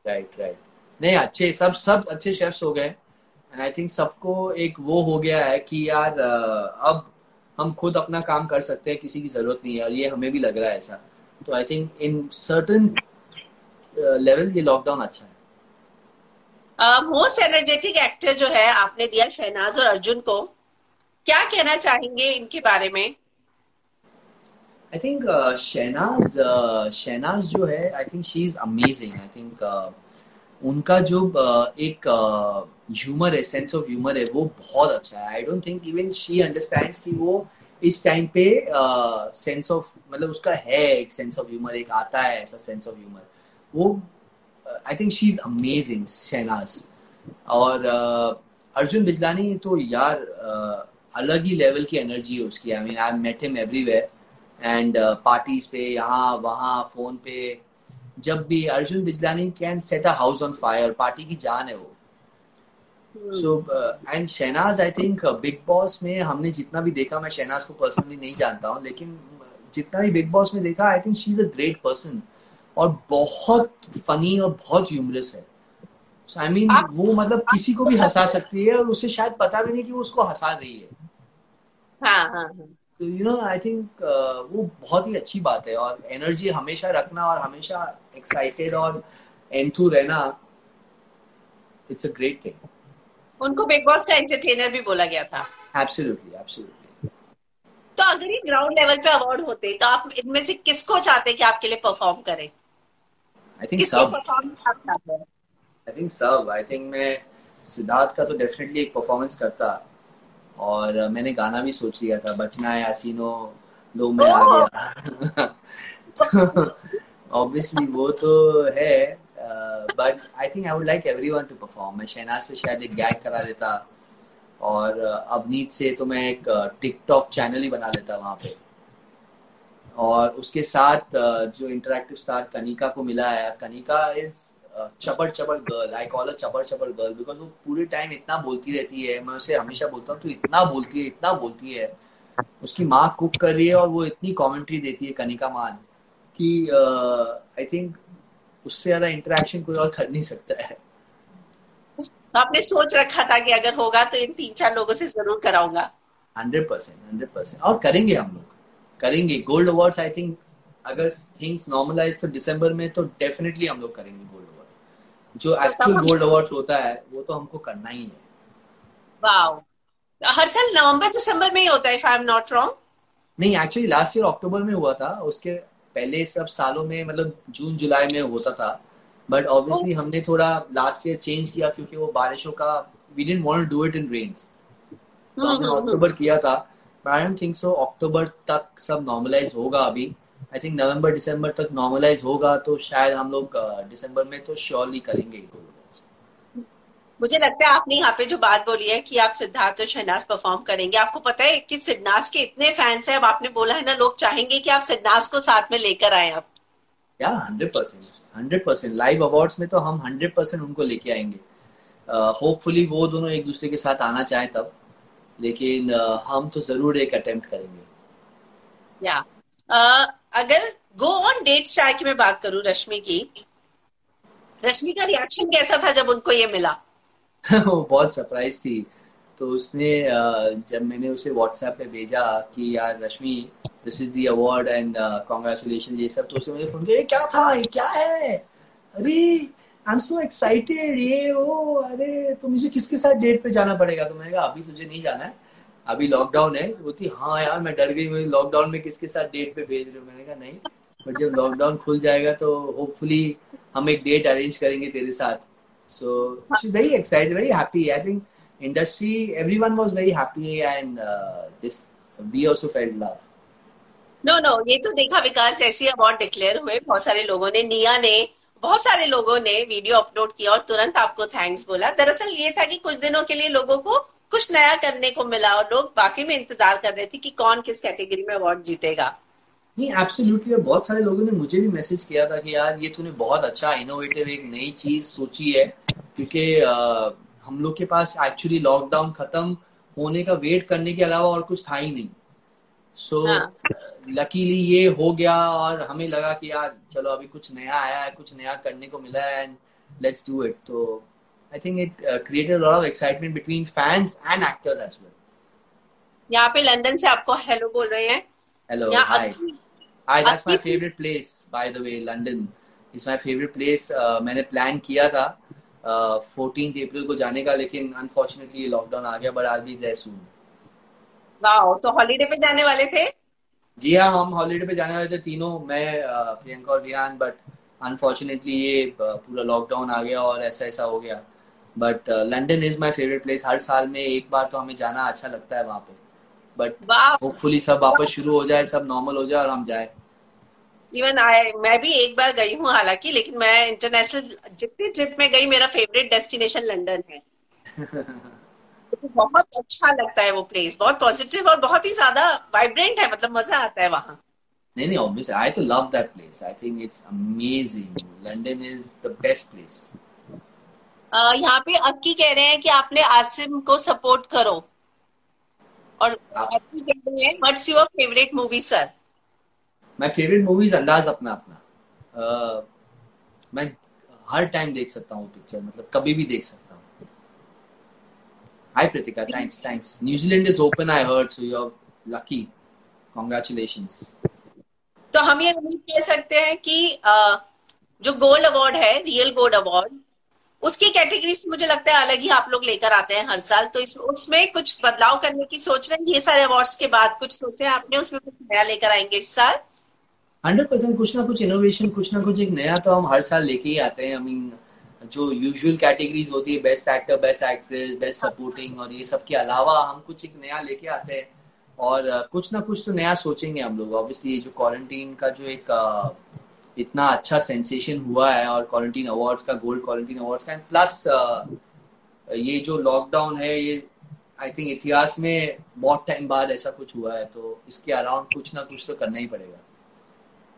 Speaker 2: Right right. नहीं, अच्छे सब सब अच्छे शेफ्स हो गए, एंड आई थिंक सबको एक वो हो गया है कि यार अब हम खुद अपना काम कर सकते हैं, किसी की जरूरत नहीं है, और ये हमें भी लग रहा है ऐसा। तो I think in certain level ये लॉकडाउन अच्छा है।
Speaker 1: मोस्ट एनर्जेटिक एक्टर जो है आपने दिया शहनाज और अर्जुन को, क्या कहना चाहेंगे इनके बारे में?
Speaker 2: आई थिंक शहनाज जो है, I think she is amazing. I think उनका जो एक ह्यूमर है, सेंस ऑफ ह्यूमर है, वो बहुत अच्छा है। आई don't think even she understands कि वो इस टाइम पे सेंस ऑफ, मतलब उसका है एक सेंस ऑफ ह्यूमर, एक आता है ऐसा सेंस ऑफ ह्यूमर। वो I think she is amazing Shehnaaz. और अर्जुन बिजलानी तो यार अलग ही लेवल की एनर्जी है उसकी। I mean I met him everywhere, and parties पे, यहाँ वहाँ, फोन पे, जब भी Arjun Bijlani can set a house on fire, party की जान है वो। So and Shehnaaz, I think Bigg Boss में हमने जितना भी देखा, मैं शहनाज को पर्सनली नहीं जानता हूँ, लेकिन जितना भी बिग बॉस में देखा, आई think she is a great person, और बहुत फनी और बहुत ह्यूमरस है। सो आई मीन
Speaker 1: आप,
Speaker 2: वो मतलब किसी को भी हंसा सकती है, और उसे शायद पता भी नहीं कि वो उसको हंसा रही है।
Speaker 1: हाँ हाँ हाँ।
Speaker 2: तो यू नो, आई थिंक वो बहुत ही अच्छी बात है। और एनर्जी हमेशा रखना और हमेशा एक्साइटेड और एंथू रहना, इट्स अ ग्रेट थिंग।
Speaker 1: उनको बिग बॉस का एंटरटेनर भी बोला गया था।
Speaker 2: Absolutely absolutely.
Speaker 1: तो अगर ये ग्राउंड लेवल पे अवार्ड होते तो आप इनमें से किसको चाहते कि आपके लिए परफॉर्म करे?
Speaker 2: आई थिंक
Speaker 1: किसकी
Speaker 2: सब।
Speaker 1: परफॉर्मेंस आप चाहते हैं?
Speaker 2: आई थिंक सब। आई थिंक मैं सिद्धार्थ का तो डेफिनेटली एक परफॉर्मेंस करता, और मैंने गाना भी सोच लिया था, बचना है हसीनो, लो मैं आ
Speaker 1: ओह,
Speaker 2: गया। तो ऑब्वियसली वो तो है, but I think I would like everyone to perform. मैं शहनाज से शायद एक गैग करा लेता, और अवनीत से तो मैं एक टिकटॉक चैनल ही बना लेता वहां पे। और उसके साथ जो इंटरैक्टिव स्टार कनिका को मिला है, कनिका इज चबर चबर गर्ल। आई कॉल अ चबर चबर गर्ल, बिकॉज वो पूरे टाइम इतना बोलती रहती है। मैं उसे हमेशा बोलता हूँ, तू इतना बोलती है, इतना बोलती है। उसकी माँ कुक कर रही है और वो इतनी कमेंट्री देती है, कनिका मान, कि आई थिंक उससे ज्यादा इंटरेक्शन कोई और कर नहीं सकता है।
Speaker 1: तो आपने सोच रखा था कि अगर होगा तो इन 3-4 लोगों से जरूर कराऊंगा?
Speaker 2: 100%, 100%। और करेंगे, हम लोग करेंगे गोल्ड अवार्ड्स। आई थिंक अगर थिंग्स नॉर्मलाइज तो दिसंबर में तो डेफिनेटली हम लोग करेंगे गोल्ड अवार्ड। जो
Speaker 1: तो तब
Speaker 2: एक्चुअल
Speaker 1: हम,
Speaker 2: गोल्ड अवार्ड होता है वो तो हमको करना ही है।
Speaker 1: वाओ, हर साल नवंबर दिसंबर में ही होता है if I am not wrong.
Speaker 2: नहीं, एक्चुअली लास्ट ईयर अक्टूबर में हुआ था, उसके पहले सब सालों में मतलब जून जुलाई में होता था, बट ऑब्वियसली हमने थोड़ा लास्ट ईयर चेंज किया क्योंकि वो बारिशों का, we didn't want to do it in rains, तो हमने अक्टूबर किया था। But I don't think so अक्टूबर तक सब नॉर्मलाइज होगा अभी। आई थिंक नवंबर दिसंबर तक नॉर्मलाइज होगा, तो शायद हम लोग दिसंबर में तो श्योरली करेंगे गोल अवार्ड्स।
Speaker 1: मुझे लगता है आपने यहाँ पे जो बात बोली है कि आप सिद्धार्थ और शहनाज परफॉर्म करेंगे, आपको पता है कि सिद्धार्थ के इतने फैंस हैं, अब आपने बोला है ना, लोग चाहेंगे कि आप सिद्धार्थ को साथ में लेकर आए अब।
Speaker 2: या 100%, 100% लाइव अवार्ड्स में तो हम 100% उनको लेके आएंगे। होपफुली वो दोनों एक दूसरे के साथ आना चाहें तब, लेकिन हम तो जरूर एक अटेम्प्ट करेंगे।
Speaker 1: या अगर गो ऑन डेट स्टार की मैं बात करूं, रश्मि की, रश्मि का रिएक्शन कैसा था जब उनको ये मिला?
Speaker 2: वो बहुत सरप्राइज थी। तो उसने जब मैंने उसे व्हाट्सएप पे भेजा कि यार Rashmi, this is the award and congratulation ये सब, तो उसने मुझे फोन किया, ये क्या था, ये क्या है, अरे आई एम सो एक्साइटेड, ये ओ, अरे तो मुझे किसके साथ डेट पे जाना पड़ेगा? तो मैंने कहा अभी तुझे नहीं जाना है, अभी लॉकडाउन है। वो थी हाँ यार मैं डर गई, मुझे लॉकडाउन में किसके साथ डेट पे भेज रहे हो? मैंने कहा नहीं, बट जब लॉकडाउन खुल जाएगा तो होपफुली हम एक डेट अरेंज करेंगे तेरे साथ। So she's very excited, very happy. I think industry, everyone was very happy, and we also felt love.
Speaker 1: No no, ये तो देखा विकास, जैसे अवार्ड डिक्लेयर हुए बहुत सारे लोगों ने, निया ने, बहुत सारे लोगों ने वीडियो अपलोड किया और तुरंत आपको थैंक्स बोला। दरअसल ये था कि कुछ दिनों के लिए लोगों को कुछ नया करने को मिला और लोग वाकई में इंतजार कर रहे थे कि कौन किस कैटेगरी में अवार्ड जीतेगा।
Speaker 2: नहीं एब्सोल्युटली, और बहुत सारे लोगों ने मुझे भी मैसेज किया था कि यार ये तूने बहुत अच्छा इनोवेटिव एक नई चीज सोची है, क्योंकि हम लोग के पास एक्चुअली लॉकडाउन खत्म होने का वेट करने के अलावा और कुछ था ही नहीं। सो लकीली ये हो गया और हमें लगा कि यार चलो अभी कुछ नया आया है, कुछ नया करने को मिला है, एंड लेट्स डू इट। तो I think it created a lot of excitement between fans and actors as well.
Speaker 1: यहाँ पे लंदन से आपको हेलो बोल रहे हैं।
Speaker 2: हेलो,
Speaker 1: यहाँ
Speaker 2: हाय। Hi, that's my favorite place, by the way. London is my favorite place. मैंने प्लान किया था 14 अप्रैल को जाने का, लेकिन अनफॉर्चुनेटली लॉकडाउन आ गया, but I'll be there soon.
Speaker 1: वाह, तो हॉलीडे पे जाने वाले थे?
Speaker 2: जी हाँ, हम हॉलीडे पे जाने वाले थे तीनों, मैं प्रियंका और रियान, बट अनफॉर्चुनेटली ये पूरा लॉकडाउन आ गया और ऐसा ऐसा हो गया। But London is my favourite place. हर साल में एक बार तो हमें जाना अच्छा लगता है वहाँ पे, बट
Speaker 1: वाह,
Speaker 2: होपफुली सब वापस शुरू हो जाए, सब नॉर्मल हो जाए और हम जाए।
Speaker 1: इवन मैं भी एक बार गई हूँ हालांकि, लेकिन मैं इंटरनेशनल जितनी ट्रिप में गई, मेरा फेवरेट डेस्टिनेशन लंदन है। मुझे बहुत अच्छा लगता है वो प्लेस, बहुत पॉजिटिव और बहुत ही ज्यादा वाइब्रेंट है, मतलब मजा आता है वहां।
Speaker 2: नहीं नहीं, ऑब्वियसली आई तो love that place. I think it's amazing. London is the best place.
Speaker 1: यहाँ पे अक्की कह रहे हैं कि आपने आसिम को सपोर्ट करो, और अक्की कह रहे हैं what's your favourite movie sir?
Speaker 2: My favourite movies अंदाज अपना अपना। मैं हर टाइम देख सकता हूँ पिक्चर, मतलब कभी भी देख सकता हूँ। Hi Preetika, thanks thanks. New Zealand is open I heard, so you are lucky, congratulations.
Speaker 1: तो हम ये उम्मीद कह सकते हैं कि जो गोल्ड अवार्ड है, रियल गोल्ड अवार्ड, उसकी कैटेगरी से मुझे लगता है अलग ही आप लोग लेकर आते हैं हर साल, तो उसमें कुछ बदलाव करने की सोच रहे हैं? ये सारे अवार्ड्स के बाद कुछ सोचे आपने उसमें, कुछ नया लेकर आएंगे इस साल?
Speaker 2: 100% कुछ ना कुछ इनोवेशन, कुछ ना कुछ एक नया तो हम हर साल लेके ही आते हैं। आई मीन जो यूजुअल कैटेगरीज होती है, best actor, best actress, best supporting, और ये सब के अलावा हम कुछ एक नया लेके आते हैं, और कुछ ना कुछ तो नया सोचेंगे हम लोग। ऑब्वियसली ये जो क्वारंटीन का जो एक इतना अच्छा सेंसेशन हुआ है, और क्वारंटीन अवार्ड्स का, गोल्ड क्वारंटीन अवार्ड्स का, प्लस ये जो लॉकडाउन है, ये आई थिंक इतिहास में बहुत टाइम बाद ऐसा कुछ हुआ है, तो इसके अराउंड कुछ ना कुछ तो करना ही पड़ेगा।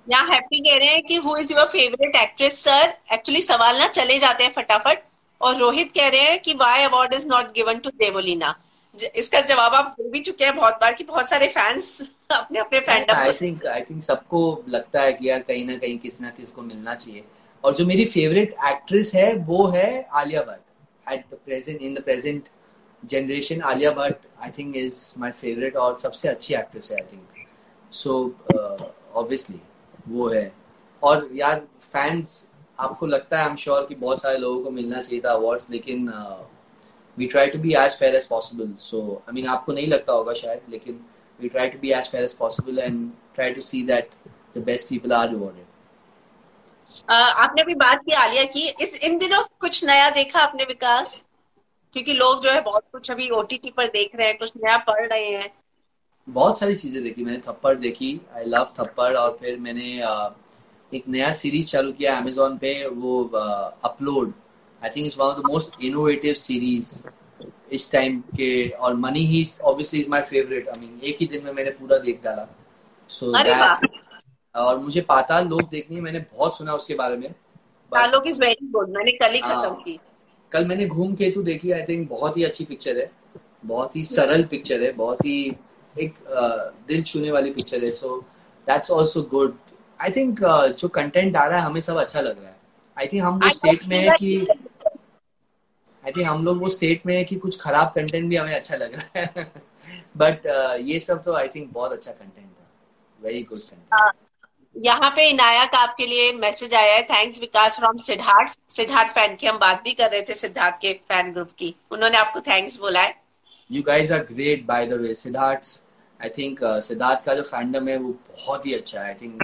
Speaker 1: यहाँ हैप्पी कह रहे हैं कि who is your favourite actress sir? Actually सवाल ना चले जाते हैं फटाफट। और रोहित कह रहे हैं कि why award is not given to Devoleena? इसका जवाब आप दे भी चुके हैं बहुत बार कि बहुत सारे फैंस अपने अपने फैंडम
Speaker 2: आई थिंक सबको लगता है कि यार कहीं ना कहीं किस ना किस को मिलना चाहिए। और जो मेरी फेवरेट एक्ट्रेस है वो है Alia Bhatt. At the present, in the present generation, Alia Bhatt I think is my favourite और सबसे अच्छी एक्ट्रेस है आई थिंक। सो ऑब्वियसली वो है। और यार फैंस, आपको लगता है आई एम श्योर कि बहुत सारे लोगों को मिलना चाहिए था अवार्ड्स, लेकिन we try to be as fair as possible. So I mean आपको नहीं लगता होगा शायद, लेकिन we try to be as fair as possible and try to see that the best people are rewarded.
Speaker 1: आपने अभी बात की आलिया की, इन दिनों कुछ नया देखा आपने विकास? क्योंकि लोग जो है बहुत कुछ अभी ओटीटी पर देख रहे हैं, कुछ नया पढ़ रहे हैं।
Speaker 2: बहुत सारी चीजें देखी मैंने। थप्पड़ देखी, आई लव थप्पड़। और फिर मैंने एक नया सीरीज चालू किया अमेजोन पे, वो upload. I think it's one of the most innovative series इस टाइम के। और money he obviously is my favourite. I mean एक ही दिन में मैंने पूरा देख डाला। So that. और मुझे पाताल लोक देखनी है, मैंने बहुत सुना उसके बारे में।
Speaker 1: पाताल लोक इज वेरी गुड, मैंने कल ही खत्म की।
Speaker 2: कल मैंने धूमकेतु देखी। आई थिंक बहुत ही अच्छी पिक्चर है, बहुत ही सरल पिक्चर है, बहुत ही एक दिल छूने वाली पिक्चर है। So that's also good. I think जो कंटेंट आ रहा है हमें सब अच्छा लग रहा है। आई थिंक हम वो स्टेट में है कि कुछ खराब कंटेंट भी हमें अच्छा लग रहा है। बट ये सब तो आई थिंक बहुत अच्छा कंटेंट था, वेरी गुड कंटेंट।
Speaker 1: यहाँ पे इनाया का आपके लिए मैसेज आया है, thanks Vikas from Siddharth fan की। हम बात भी कर रहे थे सिद्धार्थ के फैन ग्रुप की, उन्होंने आपको थैंक्स बोला है।
Speaker 2: You guys are great by the way. I think Siddharth का जो फैंडम है वो बहुत ही अच्छा है। I think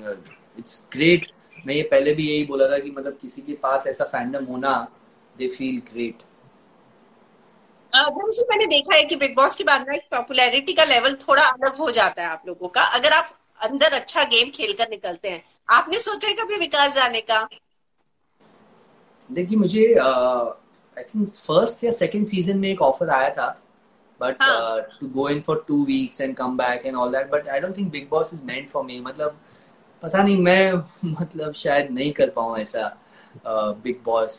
Speaker 2: it's great. मैं ये पहले भी यही बोला था कि मतलब किसी के पास ऐसा फैंडम होना, दे फील ग्रेट।
Speaker 1: मैंने देखा है कि बिग बॉस के बाद ना पॉपुलैरिटी का लेवल थोड़ा अलग हो जाता है आप लोगों का, अगर आप अंदर अच्छा गेम खेलकर निकलते हैं। आपने सोचा है कभी विकास जाने का?
Speaker 2: देखिए मुझे आई थिंक फर्स्ट या सेकंड सीजन में एक ऑफर आया था, but to go in for 2 weeks and come back and all that, but I don't think Big Boss is meant for me. मतलब पता नहीं, मैं मतलब शायद नहीं कर पाऊँ ऐसा। बिग बॉस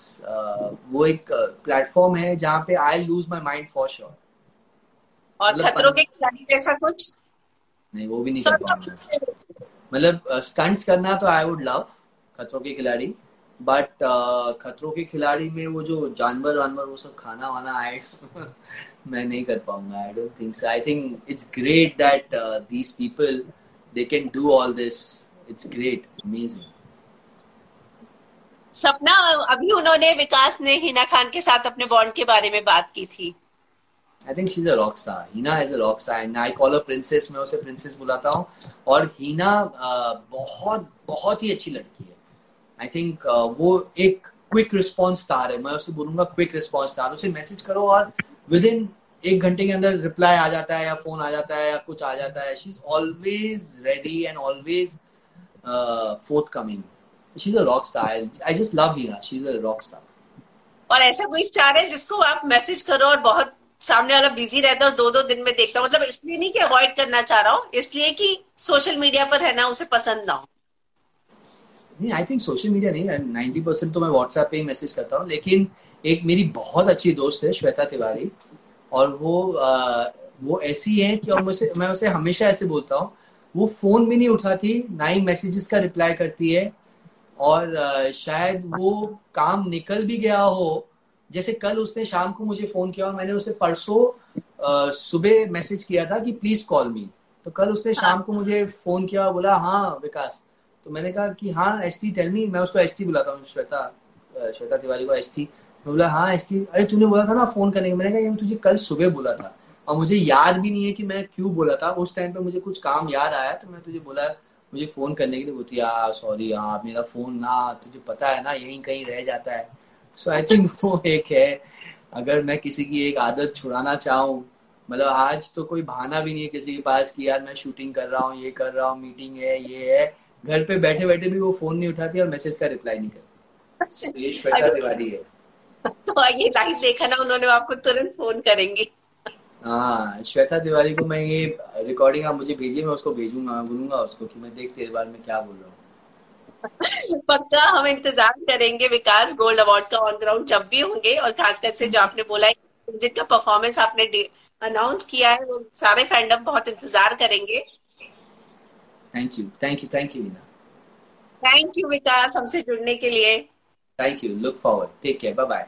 Speaker 2: वो एक प्लेटफॉर्म है जहाँ पे I lose my mind for sure.
Speaker 1: और खतरों के खिलाड़ी जैसा कुछ
Speaker 2: नहीं, वो भी नहीं कर पाऊंगा। मतलब स्टंट्स करना तो आई वुड लव, खतरों के खिलाड़ी। बट खतरों के खिलाड़ी में वो जो जानवर वानवर वो सब खाना वाना आई मैं नहीं कर पाऊंगा। आई don't think so. I think it's great that these people they can do all this. It's great, amazing.
Speaker 1: सपना, अभी उन्होंने, विकास ने हिना खान के साथ अपने बॉन्ड के बारे में बात की थी।
Speaker 2: I think she's a rock star. Hina is a rock star and I call her princess. मैं उसे princess बुलाता हूँ। और हिना बहुत बहुत ही अच्छी लड़की है। I think वो एक क्विक रिस्पॉन्स स्टार है। मैं उसे बोलूंगा क्विक रिस्पॉन्स स्टार। उसे मैसेज करो और विद इन 1 घंटे के अंदर रिप्लाई आ जाता है, या फोन आ जाता है, या कुछ आ जाता है। She is always ready and always forthcoming. She's a rock star. I just love Hina. She's a rock star.
Speaker 1: और ऐसा कोई स्टार है जिसको आप मैसेज करो और बहुत सामने वाला बिजी रहता है और 2-2 दिन में देखता हूँ? मतलब इसलिए नहीं कि अवॉइड करना चाह रहा हूँ, इसलिए कि सोशल मीडिया पर है ना, उसे पसंद ना हो।
Speaker 2: नहीं, आई थिंक सोशल मीडिया नहीं, 90% तो मैं व्हाट्सएप पे ही मैसेज करता हूँ। लेकिन एक मेरी बहुत अच्छी दोस्त है श्वेता तिवारी, और वो ऐसी है कि मैं उसे हमेशा ऐसे बोलता हूँ, वो फोन भी नहीं उठाती, ना ही मैसेजेस का रिप्लाई करती है। और शायद वो काम निकल भी गया हो। जैसे कल उसने शाम को मुझे फोन किया और मैंने उसे परसों सुबह मैसेज किया था कि प्लीज कॉल मी। तो कल उसने शाम को मुझे फोन किया और बोला हाँ विकास। तो मैंने कहा कि हाँ एसटी टेल मी। मैं उसको एसटी बुलाता हूँ, श्वेता तिवारी को एसटी। मैं बोला हाँ एसटी, अरे तूने बोला था ना फोन करने का। मैंने कहा ये तुझे कल सुबह बोला था और मुझे याद भी नहीं है कि मैं क्यों बोला था। उस टाइम पे मुझे कुछ काम याद आया तो मैं तुझे बोला मुझे फोन करने के लिए। बोलती यार सॉरी यार, मेरा फोन ना तुझे पता है ना यहीं कहीं रह जाता है। सो आई थिंक वो एक है, अगर मैं किसी की एक आदत छुड़ाना चाहूँ, मतलब आज तो कोई बहाना भी नहीं है किसी के पास कि यार मैं शूटिंग कर रहा हूँ, ये कर रहा हूँ, मीटिंग है, ये है। घर पे बैठे बैठे भी वो फोन नहीं उठाती और मैसेज का रिप्लाई नहीं करती। तो ये श्वेता तिवारी है।
Speaker 1: तो ये लाइव देखा ना उन्होंने, आपको तुरंत फोन करेंगे।
Speaker 2: हाँ, श्वेता तिवारी को मैं ये रिकॉर्डिंग आप मुझे भेजिए, मैं उसको भेजूंगा, मैं बोलूंगा उसको कि मैं देख तेरे बारे में क्या बोल रहा हूँ।
Speaker 1: पक्का हम इंतजार करेंगे विकास गोल्ड अवार्ड का ऑन ग्राउंड जब भी होंगे। और खासकर से जो आपने बोला है जिनका परफॉर्मेंस आपने अनाउंस किया है, वो सारे फैंडम बहुत इंतजार करेंगे।
Speaker 2: Thank you Meena.
Speaker 1: Thank you Vikas हमसे जुड़ने के लिए।
Speaker 2: Thank you, look forward, take care, bye bye.